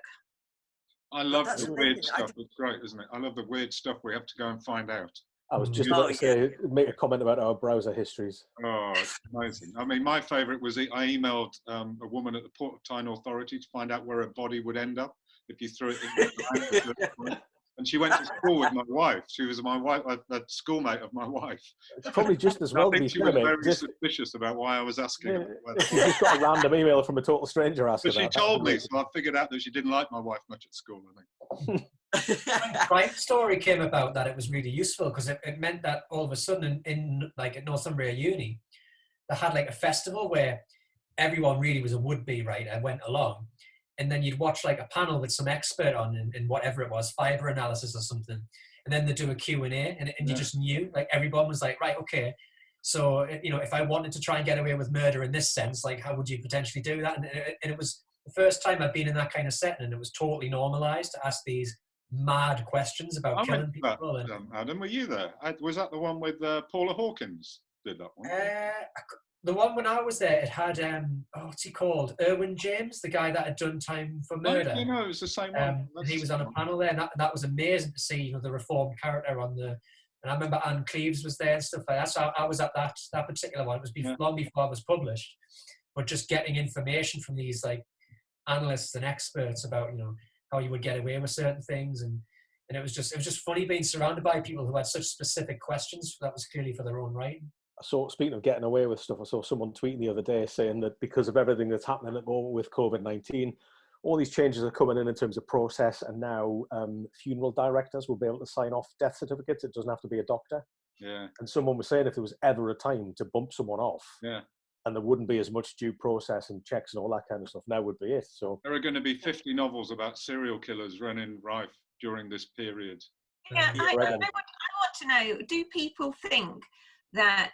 Speaker 2: I love the weird stuff. It's great, isn't it? I love the weird stuff we have to go and find out.
Speaker 1: I was just about to say, make a comment about our browser histories.
Speaker 2: Oh, it's amazing. I mean, my favourite was I emailed a woman at the Port of Tyne Authority to find out where a body would end up if you threw it in the and she went to school with my wife. She was my wife, a schoolmate of my wife.
Speaker 1: It's probably just as well.
Speaker 2: I think she was very suspicious about why I was asking.
Speaker 1: Yeah, she just got a random email from a total stranger asking.
Speaker 2: But she told me, so I figured out that she didn't like my wife much at school, I think.
Speaker 3: When Crime Story came about, that it was really useful because it meant that all of a sudden in like at Northumbria Uni, they had like a festival where everyone really was a would-be writer, went along, and then you'd watch like a panel with some expert on in whatever it was, fibre analysis or something, and then they'd do a Q&A, and you just knew, like everyone was like, right, okay, so if I wanted to try and get away with murder in this sense, like how would you potentially do that? And it was the first time I'd been in that kind of setting, and it was totally normalised to ask these mad questions about killing people.
Speaker 2: Adam, were you there? Was that the one with Paula Hawkins? Did that one?
Speaker 3: The one when I was there, it had what's he called? Erwin James, the guy that had done Time for Murder.
Speaker 2: No, it was the same one.
Speaker 3: He was on a panel there, and that was amazing to see. The reformed character on the. And I remember Anne Cleeves was there and stuff like that. So I was at that particular one. It was long before it was published, but just getting information from these like analysts and experts about how you would get away with certain things, and it was just funny being surrounded by people who had such specific questions that was clearly for their own writing.
Speaker 1: So speaking of getting away with stuff, I saw someone tweeting the other day saying that because of everything that's happening at the moment with COVID-19, all these changes are coming in terms of process, and now funeral directors will be able to sign off death certificates. It doesn't have to be a doctor.
Speaker 2: Yeah.
Speaker 1: And someone was saying if there was ever a time to bump someone off, and there wouldn't be as much due process and checks and all that kind of stuff, now would be it. So
Speaker 2: there are going to be 50 novels about serial killers running rife during this period.
Speaker 5: Yeah, I want to know, do people think that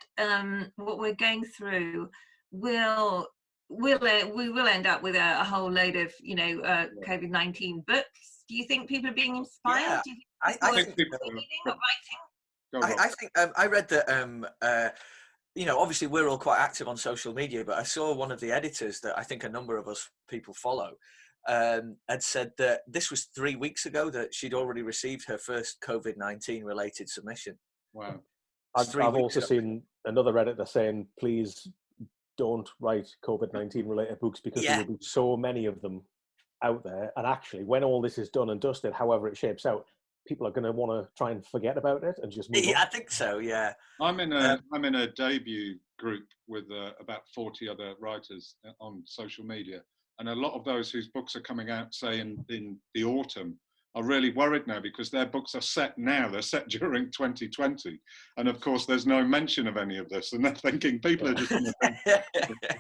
Speaker 5: what we're going through we will end up with a whole load of COVID-19 books? Do you think people are being inspired?
Speaker 4: Yeah,
Speaker 5: do you think
Speaker 4: I think people
Speaker 5: reading or writing?
Speaker 4: I think I read that obviously we're all quite active on social media, but I saw one of the editors that I think a number of us people follow had said that this was 3 weeks ago that she'd already received her first COVID-19 related submission.
Speaker 2: Wow.
Speaker 1: I've also seen another editor saying, please don't write COVID-19 related books because there will be so many of them out there. And actually, when all this is done and dusted, however it shapes out, people are going to want to try and forget about it and just move on.
Speaker 4: I think so, yeah.
Speaker 2: I'm in a debut group with about 40 other writers on social media. And a lot of those whose books are coming out, say, in the autumn, are really worried now because their books are set now. They're set during 2020. And of course, there's no mention of any of this. And they're thinking, people are just going to think,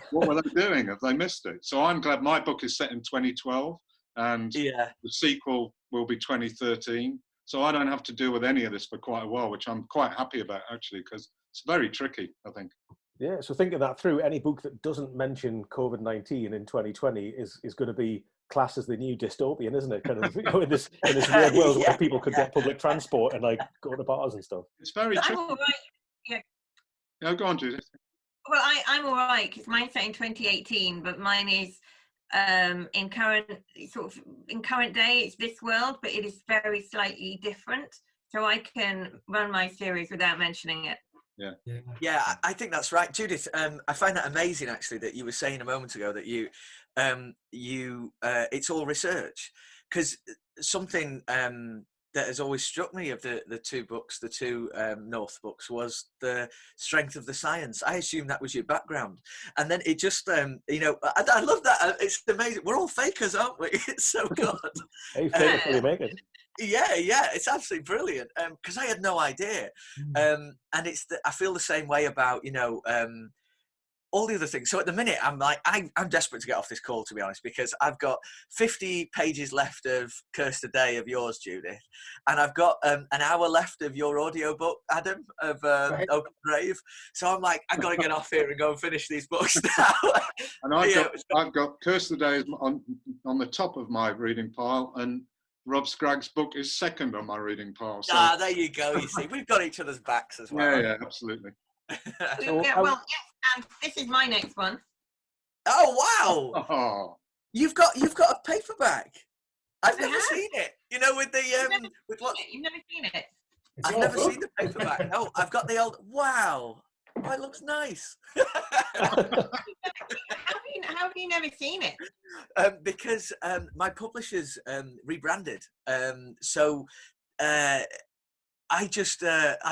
Speaker 2: what were they doing? Have they missed it? So I'm glad my book is set in 2012 and the sequel will be 2013. So I don't have to deal with any of this for quite a while, which I'm quite happy about, actually, because it's very tricky, I think.
Speaker 1: Yeah, so thinking that through, any book that doesn't mention COVID-19 in 2020 is going to be classed as the new dystopian, isn't it? Kind of in this weird world where people could get public transport and like go to bars and stuff.
Speaker 2: It's very tricky.
Speaker 5: I'm all right. Yeah.
Speaker 2: No, go on, Judith.
Speaker 5: Well, I'm all right because mine's set in 2018, but mine is in current day. It's this world, but it is very slightly different. So I can run my series without mentioning it.
Speaker 4: Yeah, I think that's right, Judith. I find that amazing, actually, that you were saying a moment ago that it's all research, because something that has always struck me of the two books, the two North books, was the strength of the science. I assume that was your background, and then it just I love that. It's amazing. We're all fakers, aren't we? It's so good.
Speaker 1: Hey, fake it till you make it.
Speaker 4: Yeah, it's absolutely brilliant. Because I had no idea. And I feel the same way about, all the other things. So at the minute, I'm like, I'm desperate to get off this call, to be honest, because I've got 50 pages left of Cursed a Day of yours, Judith, and I've got an hour left of your audiobook, Adam, of Open Grave. So I'm like, I've got to get off here and go and finish these books now.
Speaker 2: And I've got Cursed a Day on the top of my reading pile, and Rob Scragg's book is second on my reading pile. So.
Speaker 4: There you go. You see, we've got each other's backs as well.
Speaker 2: Yeah, absolutely.
Speaker 5: This is my next one.
Speaker 4: Oh wow!
Speaker 2: Oh.
Speaker 4: You've got a paperback. I've never seen it. With the with what?
Speaker 5: You've never seen it.
Speaker 4: I've never seen the paperback. No, I've got the old. Wow, it looks nice.
Speaker 5: How have you never seen it?
Speaker 4: Because my publishers rebranded. So I've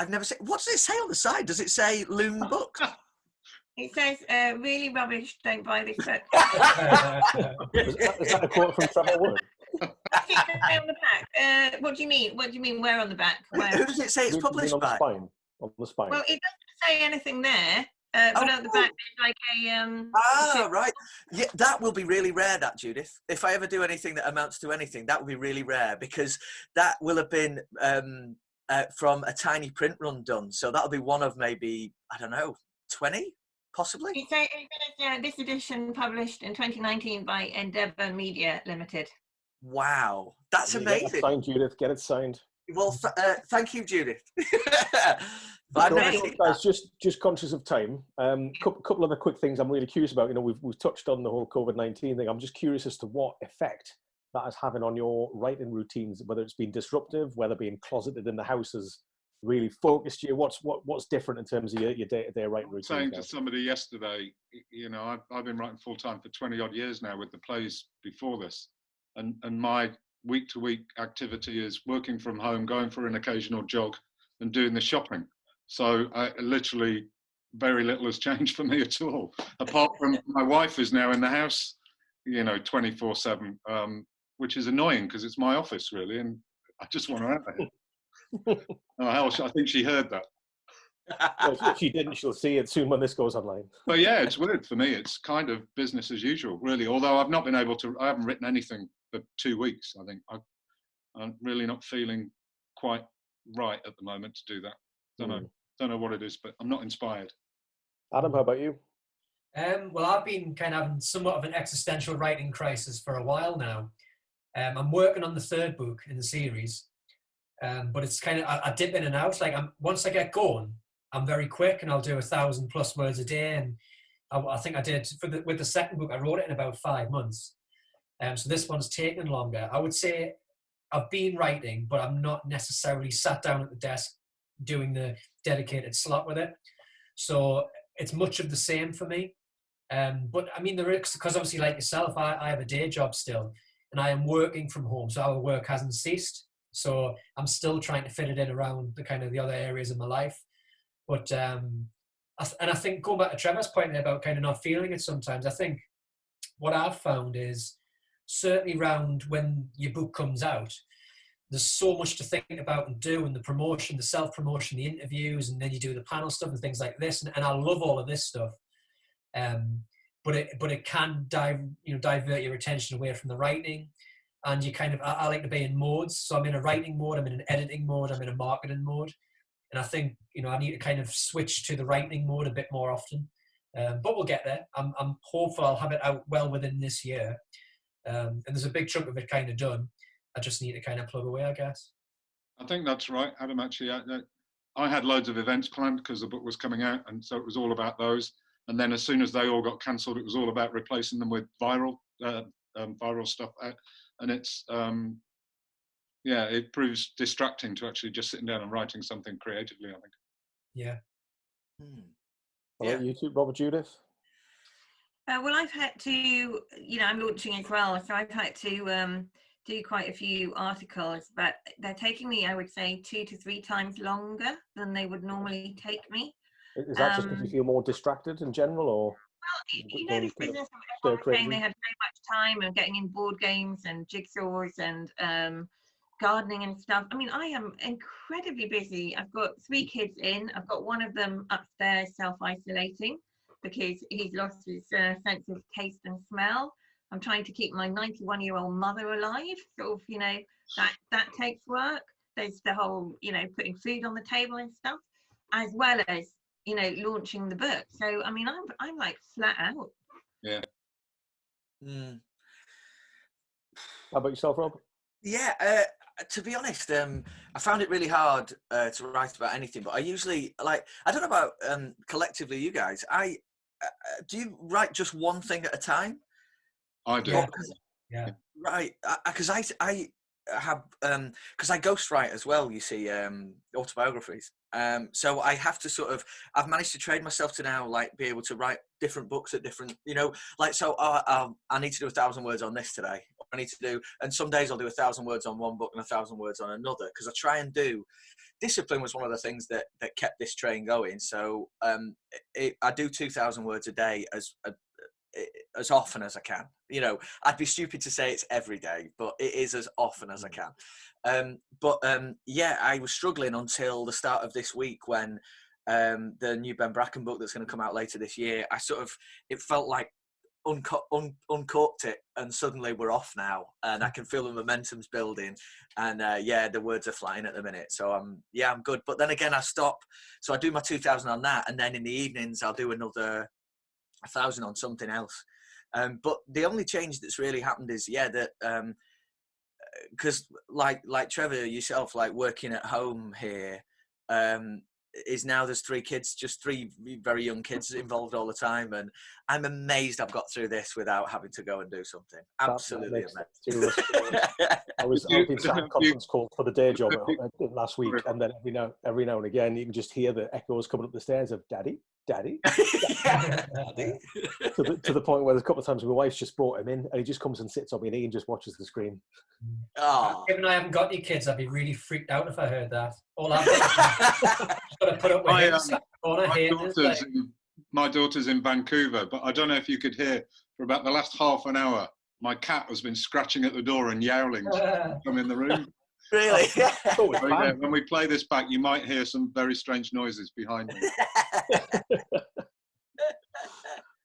Speaker 4: never seen. What does it say on the side? Does it say Loon Books?
Speaker 5: It says, really rubbish, don't buy this book.
Speaker 1: Is that a quote from Trevor Wood?
Speaker 5: On the back. What do you mean? Where on the back? Where?
Speaker 4: Who does it say it's published by?
Speaker 1: On the spine.
Speaker 5: Well, it doesn't say anything there. But at the back, there's like a...
Speaker 4: right. Yeah, that will be really rare, that, Judith. If I ever do anything that amounts to anything, that will be really rare, because that will have been from a tiny print run done. So that'll be one of maybe, 20, possibly?
Speaker 5: It says this edition published in 2019 by Endeavour Media Limited.
Speaker 4: Wow. That's amazing.
Speaker 1: Get it signed, Judith. Get it signed.
Speaker 4: Well, thank you, Judith.
Speaker 1: Guys, just conscious of time. Couple other quick things I'm really curious about. We've touched on the whole COVID-19 thing. I'm just curious as to what effect that is having on your writing routines, whether it's been disruptive, whether being closeted in the house has really focused you. What's different in terms of your day-to-day writing routine?
Speaker 2: Saying to somebody yesterday, I've been writing full-time for 20 odd years now with the plays before this, and my week-to-week activity is working from home, going for an occasional jog, and doing the shopping. So literally very little has changed for me at all, apart from my wife is now in the house, 24/7, which is annoying because it's my office really, and I just want her out there. I think she heard that.
Speaker 1: Well, if she didn't, she'll see it soon when this goes online.
Speaker 2: But yeah, it's weird for me. It's kind of business as usual, really. Although I haven't written anything for 2 weeks. I think I'm really not feeling quite right at the moment to do that. Don't know what it is, but I'm not inspired.
Speaker 1: Adam, how about you?
Speaker 3: Well, I've been kind of having somewhat of an existential writing crisis for a while now. I'm working on the 3rd book in the series, but it's kind of I dip in and out. Like once I get going, I'm very quick, and I'll do 1,000+ words a day. And I think I did with the 2nd book. I wrote it in about 5 months. So this one's taken longer. I would say I've been writing, but I'm not necessarily sat down at the desk doing the dedicated slot with it. So it's much of the same for me. But I mean, because obviously, like yourself, I have a day job still, and I am working from home, so our work hasn't ceased. So I'm still trying to fit it in around the other areas of my life. But I think going back to Trevor's point about kind of not feeling it sometimes, I think what I've found is certainly around when your book comes out, there's so much to think about and do, and the promotion, the self-promotion, the interviews, and then you do the panel stuff and things like this. And I love all of this stuff. But it can divert your attention away from the writing. And you I like to be in modes. So I'm in a writing mode, I'm in an editing mode, I'm in a marketing mode. And I think, I need to kind of switch to the writing mode a bit more often. But we'll get there. I'm hopeful I'll have it out well within this year. And there's a big chunk of it kind of done. I just need to kind of plug away, I guess.
Speaker 2: I think that's right, Adam. Actually, I had loads of events planned because the book was coming out, and so it was all about those. And then as soon as they all got cancelled, it was all about replacing them with viral stuff. And it's, it proves distracting to actually just sitting down and writing something creatively, I think.
Speaker 3: Yeah.
Speaker 1: How about you two, Robert, Judith?
Speaker 5: Well, I've had to, I'm launching as well, so I've had to do quite a few articles, but they're taking me, I would say, 2 to 3 times longer than they would normally take me.
Speaker 1: Is that just because you feel more distracted in general, or?
Speaker 5: Well, this business, everyone was saying they had very much time and getting in board games and jigsaws and gardening and stuff. I mean, I am incredibly busy. I've got 3 kids in. I've got one of them upstairs self-isolating because he's lost his sense of taste and smell. I'm trying to keep my 91-year-old mother alive. Sort of, you know, that takes work. There's the whole, you know, putting food on the table and stuff, as well as, you know, launching the book. So, I mean, I'm like flat out.
Speaker 2: Yeah.
Speaker 4: Mm.
Speaker 1: How about yourself, Rob?
Speaker 4: Yeah, to be honest, I found it really hard to write about anything. But I usually like, I don't know about collectively you guys. Do you write just one thing at a time?
Speaker 2: I do.
Speaker 3: Yeah.
Speaker 4: Right, because I have because I ghostwrite as well. You see, autobiographies. So I have to sort of, I've managed to train myself to now like be able to write different books at different, you know, like, so I need to do 1,000 words on this today. I need to do, and some days I'll do 1,000 words on one book and 1,000 words on another, because I try and do, discipline was one of the things that kept this train going. So I do 2,000 words a day as often as I can. You know, I'd be stupid to say it's every day, but it is as often as I can. Yeah, I was struggling until the start of this week when the new Ben Bracken book that's going to come out later this year, it felt like uncorked it, and suddenly we're off now, and I can feel the momentum's building, and yeah, the words are flying at the minute. So I'm good. But then again, I stop. So I do my 2,000 on that, and then in the evenings I'll do another 1,000 on something else. But the only change that's really happened is that because like Trevor, yourself, like working at home here, is now there's 3 kids, just 3 very young kids involved all the time, and I'm amazed I've got through this without having to go and do something. Absolutely amazed.
Speaker 1: I've been sat on conference call for the day job last week, and then every now and again you can just hear the echoes coming up the stairs of daddy. Daddy.
Speaker 4: Daddy.
Speaker 1: to the point where there's a couple of times my wife's just brought him in, and he just comes and sits on my knee and just watches the screen.
Speaker 4: Oh.
Speaker 3: Given I haven't got any kids, I'd be really freaked out if I heard that. All I've got to put up with him.
Speaker 2: My daughter's in Vancouver, but I don't know if you could hear, for about the last half an hour, my cat has been scratching at the door and yowling to come in the room.
Speaker 4: Really?
Speaker 2: So, yeah, when we play this back, you might hear some very strange noises behind me.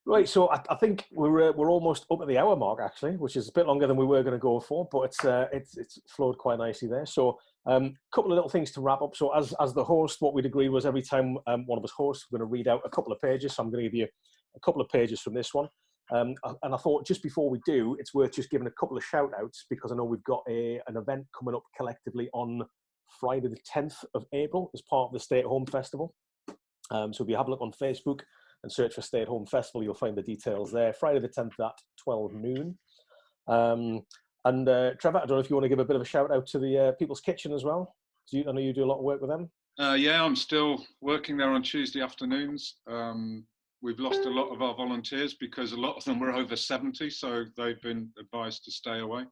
Speaker 1: Right, so I think we're almost up at the hour mark, actually, which is a bit longer than we were going to go for, but it's flowed quite nicely there. So a couple of little things to wrap up. So as the host, what we'd agreed was every time one of us hosts, we're going to read out a couple of pages. So I'm going to give you a couple of pages from this one. And I thought just before we do, it's worth just giving a couple of shout outs, because I know we've got an event coming up collectively on Friday the 10th of April as part of the Stay at Home Festival. So if you have a look on Facebook and search for Stay at Home Festival, you'll find the details there. Friday the 10th at 12 noon. And Trevor, I don't know if you want to give a bit of a shout out to the People's Kitchen as well. I know you do a lot of work with them.
Speaker 2: Yeah, I'm still working there on Tuesday afternoons. We've lost a lot of our volunteers because a lot of them were over 70, so they've been advised to stay away.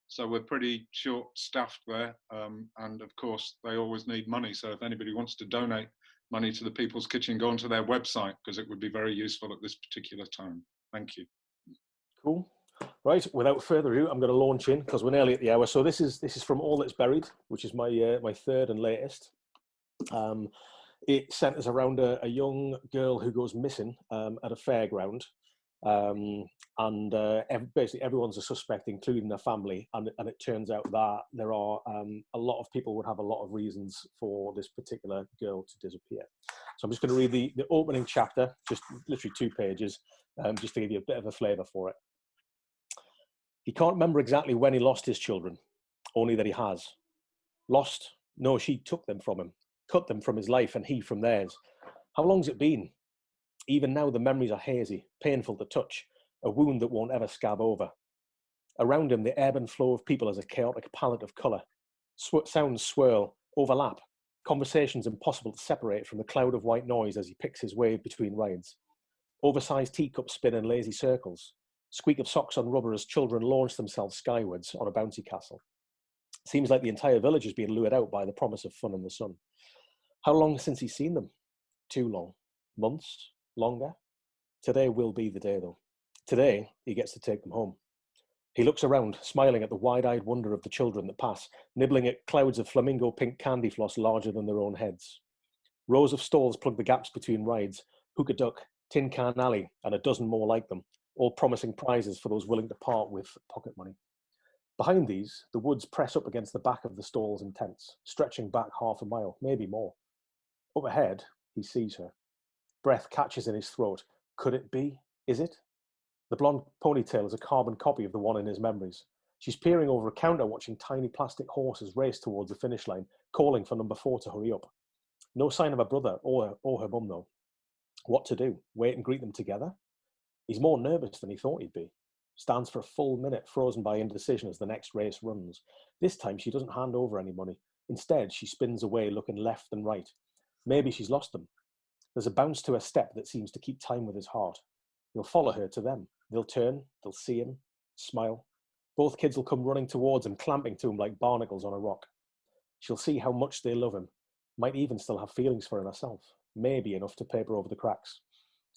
Speaker 2: So we're pretty short-staffed there, and of course they always need money. So if anybody wants to donate money to the People's Kitchen, go onto their website, because it would be very useful at this particular time. Thank you. Cool.
Speaker 1: Right, without further ado, I'm going to launch in because we're nearly at the hour. So this is from All That's Buried, which is my my third and latest. It centres around a young girl who goes missing at a fairground, basically everyone's a suspect, including her family, and it turns out that there are a lot of people would have a lot of reasons for this particular girl to disappear. So I'm just going to read the opening chapter, just literally 2 pages, just to give you a bit of a flavour for it. He can't remember exactly when he lost his children, only that he has. Lost? No, she took them from him, cut them from his life and he from theirs. How long's it been? Even now the memories are hazy, painful to touch, a wound that won't ever scab over. Around him the ebb and flow of people is a chaotic palette of colour. Sounds swirl, overlap, conversations impossible to separate from the cloud of white noise as he picks his way between rides. Oversized teacups spin in lazy circles. Squeak of socks on rubber as children launch themselves skywards on a bouncy castle. Seems like the entire village has been lured out by the promise of fun in the sun. How long since he's seen them? Too long. Months? Longer? Today will be the day, though. Today, he gets to take them home. He looks around, smiling at the wide-eyed wonder of the children that pass, nibbling at clouds of flamingo pink candy floss larger than their own heads. Rows of stalls plug the gaps between rides, Hookah Duck, Tin Can Alley, and a dozen more like them, all promising prizes for those willing to part with pocket money. Behind these, the woods press up against the back of the stalls and tents, stretching back half a mile, maybe more. Up ahead, he sees her. Breath catches in his throat. Could it be? Is it? The blonde ponytail is a carbon copy of the one in his memories. She's peering over a counter watching tiny plastic horses race towards the finish line, calling for number 4 to hurry up. No sign of her brother or her mum, though. What to do? Wait and greet them together? He's more nervous than he thought he'd be. Stands for a full minute, frozen by indecision as the next race runs. This time she doesn't hand over any money. Instead, she spins away, looking left and right. Maybe she's lost them. There's a bounce to her step that seems to keep time with his heart. He'll follow her to them. They'll turn, they'll see him, smile. Both kids will come running towards him, clamping to him like barnacles on a rock. She'll see how much they love him. Might even still have feelings for him herself. Maybe enough to paper over the cracks.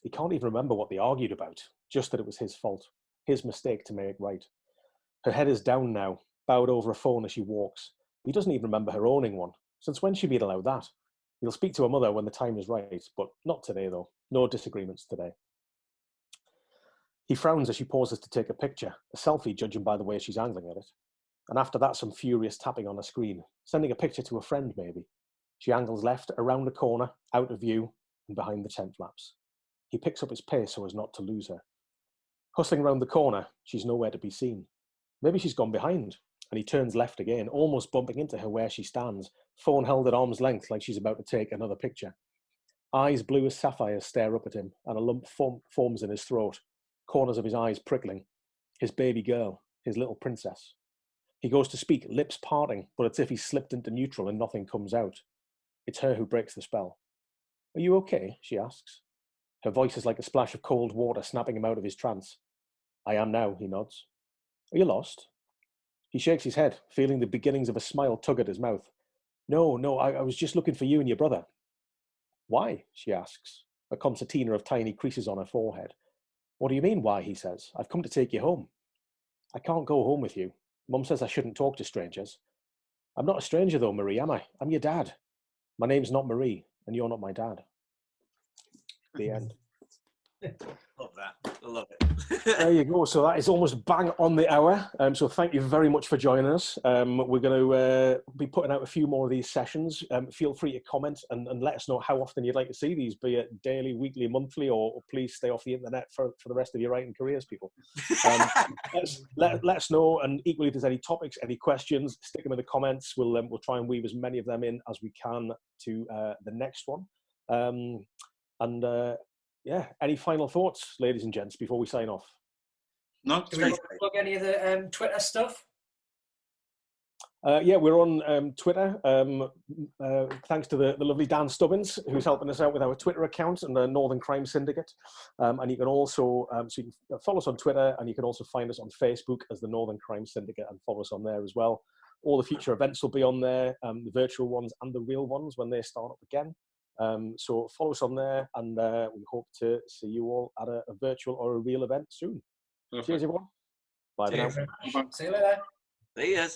Speaker 1: He can't even remember what they argued about, just that it was his fault, his mistake to make right. Her head is down now, bowed over a phone as she walks. He doesn't even remember her owning one. Since when she'd been allowed that? He'll speak to her mother when the time is right, but not today though. No disagreements today. He frowns as she pauses to take a picture, a selfie judging by the way she's angling at it. And after that, some furious tapping on her screen, sending a picture to a friend maybe. She angles left, around the corner, out of view, and behind the tent flaps. He picks up his pace so as not to lose her. Hustling round the corner, she's nowhere to be seen. Maybe she's gone behind, and he turns left again, almost bumping into her where she stands, phone held at arm's length like she's about to take another picture. Eyes blue as sapphires stare up at him, and a lump forms in his throat, corners of his eyes prickling. His baby girl, his little princess. He goes to speak, lips parting, but it's as if he's slipped into neutral and nothing comes out. It's her who breaks the spell. Are you okay? She asks. Her voice is like a splash of cold water snapping him out of his trance. I am now, he nods. Are you lost? He shakes his head, feeling the beginnings of a smile tug at his mouth. No, I was just looking for you and your brother. Why? She asks, a concertina of tiny creases on her forehead. What do you mean, why? He says. I've come to take you home. I can't go home with you. Mum says I shouldn't talk to strangers. I'm not a stranger though, Marie, am I? I'm your dad. My name's not Marie, and you're not my dad. The end.
Speaker 4: Love that. I love it.
Speaker 1: There you go. So that is almost bang on the hour. So thank you very much for joining us. We're going to be putting out a few more of these sessions. Feel free to comment and let us know how often you'd like to see these, be it daily, weekly, monthly, or please stay off the internet for the rest of your writing careers, people. Let us know, and equally if there's any topics, any questions, stick them in the comments. We'll try and weave as many of them in as we can to the next one. Yeah, any final thoughts, ladies and gents, before we sign off?
Speaker 2: No,
Speaker 3: Do we want to plug any of the Twitter stuff?
Speaker 1: Yeah, we're on Twitter. Thanks to the lovely Dan Stubbins, who's helping us out with our Twitter account and the Northern Crime Syndicate. And you can also so you can follow us on Twitter, and you can also find us on Facebook as the Northern Crime Syndicate and follow us on there as well. All the future events will be on there, the virtual ones and the real ones when they start up again. So follow us on there, and we hope to see you all at a virtual or a real event soon. Perfect. Cheers, everyone. Bye for now.
Speaker 3: See you later.
Speaker 4: See you.